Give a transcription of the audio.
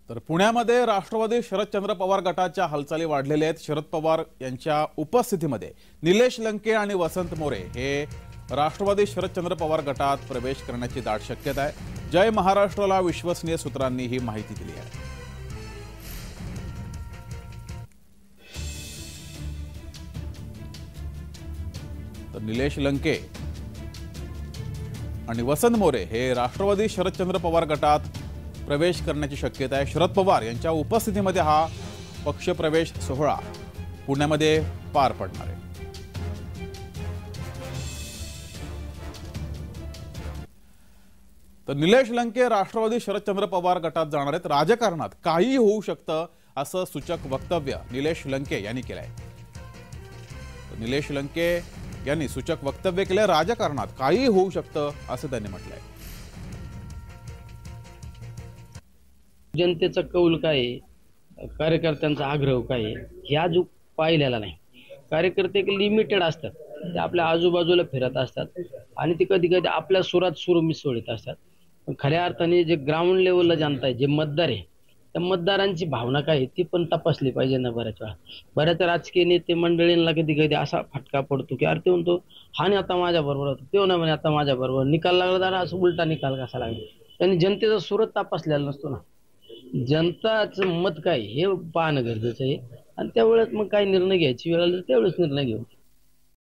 तर पुण्यामध्ये राष्ट्रवादी शरदचंद्र पवार गटाच्या हालचाली वाढलेल्या आहेत। शरद पवार यांच्या उपस्थितीमध्ये निलेश लंके आणि वसंत मोरे हे राष्ट्रवादी शरदचंद्र पवार गटात प्रवेश करण्याची दाट शक्यता आहे। जय महाराष्ट्रला विश्वसनीय सूत्रांनी ही माहिती दिली आहे। तर निलेश लंके आणि वसंत मोरे हे राष्ट्रवादी शरदचंद्र पवार गटात प्रवेश करण्याची शक्यता आहे। शरद पवार यांच्या उपस्थितीमध्ये हा पक्षप्रवेश सोहळा पुण्यामध्ये पार पडणार आहे। तर निलेश लंके राष्ट्रवादी शरदचंद्र पवार गटात जाणार आहेत। राजकारणात काहीही होऊ शकतं असं सूचक वक्तव्य निलेश लंके यांनी केलं आहे। निलेश लंके यांनी सूचक वक्तव्य केले। राजकारणात काहीही होऊ शकतं असं त्यांनी म्हटलंय। जनतेचा कौल काय आहे, कार्यकर्त्यांचा आग्रह काय आहे, हे अजून पाहिलेला नाही। कार्यकर्ते लिमिटेड असतात, ते आपल्या आजूबाजूला फिरत असतात आणि ते कधी कधी आपल्या सुरात सूर मिसळत असतात। पण खऱ्या अर्थाने जे ग्राउंड लेवलला जनता आहे, जे मतदार आहे, त्या मतदारांची भावना काय आहे ती पण तपासली पाहिजे ना। बऱ्याच राजकीय नेते मंडळींना कधी कधी असा फटका पडतो की अरे ते म्हणतो हा नेता माझ्या बरोबर होता, तो ना म्हणे आता माझ्या बरोबर निकाल लागला, तर असं उलटा निकाल कसा लागला। त्यांनी जनतेचा सूरत तपासलेला नसतो ना। जनताचं मत काय हे पाहणं गरजेचं आहे आणि त्यावेळेस मग काय निर्णय घ्यायची वेळ आली त्यावेळेस निर्णय घेऊ।